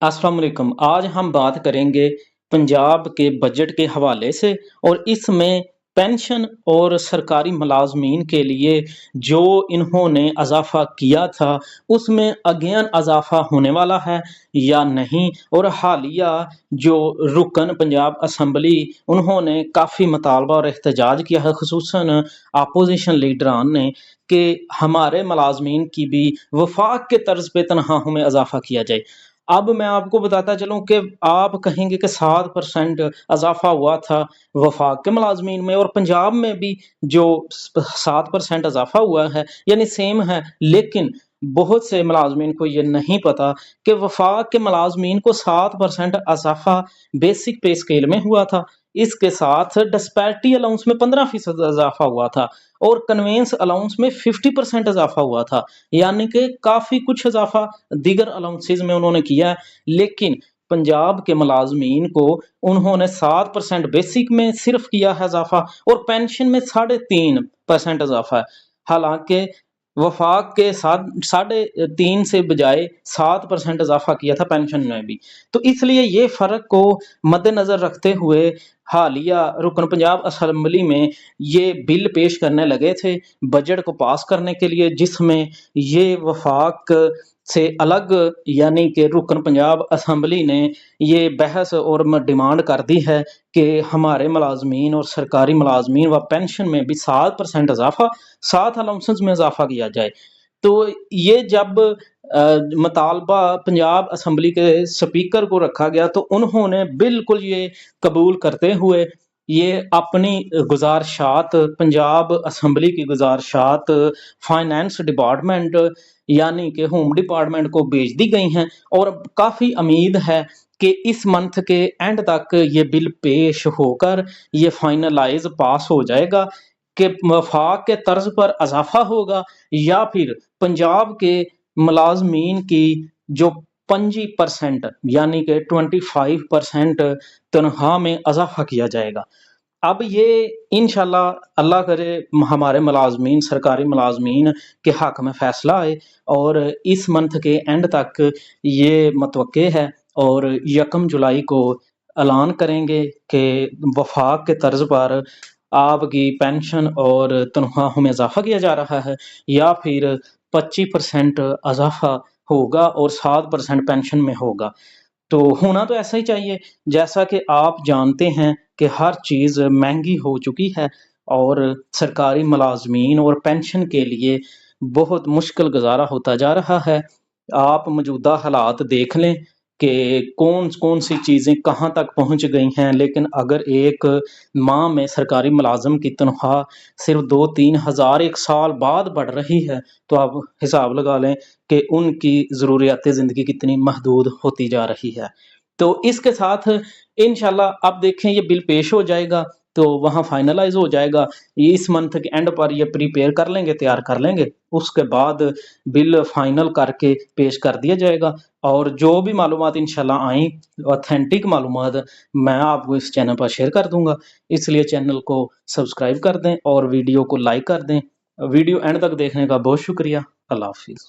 अस्सलाम वालेकुम। आज हम बात करेंगे पंजाब के बजट के हवाले से और इसमें पेंशन और सरकारी मुलाजमीन के लिए जो इन्होंने इजाफा किया था उसमें अगेन इजाफा होने वाला है या नहीं। और हालिया जो रुकन पंजाब असम्बली उन्होंने काफ़ी मुतालबा और एहतजाज किया है, खसूसन अपोजिशन लीडरान ने, कि हमारे मुलाजमीन की भी वफाक के तर्ज पे तनख्वाहों में इजाफा किया जाए। अब मैं आपको बताता चलूं कि आप कहेंगे कि 7% इजाफा हुआ था वफाक के मुलाजमीन में, और पंजाब में भी जो 7% इजाफा हुआ है यानी सेम है। लेकिन बहुत से मुलाजमीन को ये नहीं पता कि वफाक के मुलाजमीन को 7% इजाफा बेसिक पे स्केल में हुआ था, इसके साथ डिस्पैरिटी अलाउंस में 15% इजाफा हुआ था और कन्वेंस अलाउंस में 50% इजाफा हुआ था। यानी कि काफ़ी कुछ इजाफा दीगर अलाउंसेज में उन्होंने किया है। लेकिन पंजाब के मुलाजमीन को उन्होंने 7% बेसिक में सिर्फ किया है इजाफा और पेंशन में 3.5% इजाफा है। हालांकि वफाक के 3.5 से बजाय 7% इजाफा किया था पेंशन में भी। तो इसलिए ये फ़र्क को मद्देनज़र रखते हुए हालिया रुकन पंजाब असम्बली में ये बिल पेश करने लगे थे बजट को पास करने के लिए, जिसमें ये वफाक से अलग यानी कि रुकन पंजाब असम्बली ने ये बहस और डिमांड कर दी है कि हमारे मुलाजमीन और सरकारी मुलाजमीन व पेंशन में भी 7% इजाफा, 7 अलाउंसेस में इजाफा किया जाए। तो ये जब मुतालबा पंजाब असम्बली के स्पीकर को रखा गया तो उन्होंने बिल्कुल ये कबूल करते हुए ये अपनी गुजारिशात पंजाब असम्बली की गुजारिशात फाइनेंस डिपार्टमेंट यानी कि होम डिपार्टमेंट को भेज दी गई हैं। और काफ़ी उम्मीद है कि इस मंथ के एंड तक ये बिल पेश होकर ये फाइनलाइज पास हो जाएगा कि वफाक के तर्ज पर इजाफा होगा या फिर पंजाब के मुलाजमीन की जो 25% यानी कि 25% तनख्वाह में इजाफा किया जाएगा। अब ये इंशाल्लाह अल्लाह करे हमारे मुलाजमीन सरकारी मुलाजमीन के हक में फ़ैसला आए और इस मंथ के एंड तक ये मतवक्के है और 1 जुलाई को ऐलान करेंगे कि वफाक के तर्ज पर आपकी पेंशन और तनख्वाहों में इजाफा किया जा रहा है या फिर 25% इजाफा होगा और 7% पेंशन में होगा। तो होना तो ऐसा ही चाहिए। जैसा कि आप जानते हैं कि हर चीज़ महंगी हो चुकी है और सरकारी मुलाजमीन और पेंशन के लिए बहुत मुश्किल गुजारा होता जा रहा है। आप मौजूदा हालात देख लें कि कौन कौन सी चीज़ें कहाँ तक पहुँच गई हैं। लेकिन अगर एक माह में सरकारी मुलाजम की तनख्वाह सिर्फ 2-3 हज़ार एक साल बाद बढ़ रही है तो आप हिसाब लगा लें कि उनकी ज़रूरियात ज़िंदगी कितनी महदूद होती जा रही है। तो इसके साथ इंशाल्लाह अब देखें ये बिल पेश हो जाएगा तो वहाँ फाइनलाइज हो जाएगा। इस मंथ के एंड पर ये प्रिपेयर कर लेंगे, तैयार कर लेंगे, उसके बाद बिल फाइनल करके पेश कर दिया जाएगा। और जो भी मालूमात इंशाल्लाह आई ऑथेंटिक मालूमात मैं आपको इस चैनल पर शेयर कर दूंगा। इसलिए चैनल को सब्सक्राइब कर दें और वीडियो को लाइक कर दें। वीडियो एंड तक देखने का बहुत शुक्रिया। अल्लाह हाफिज़।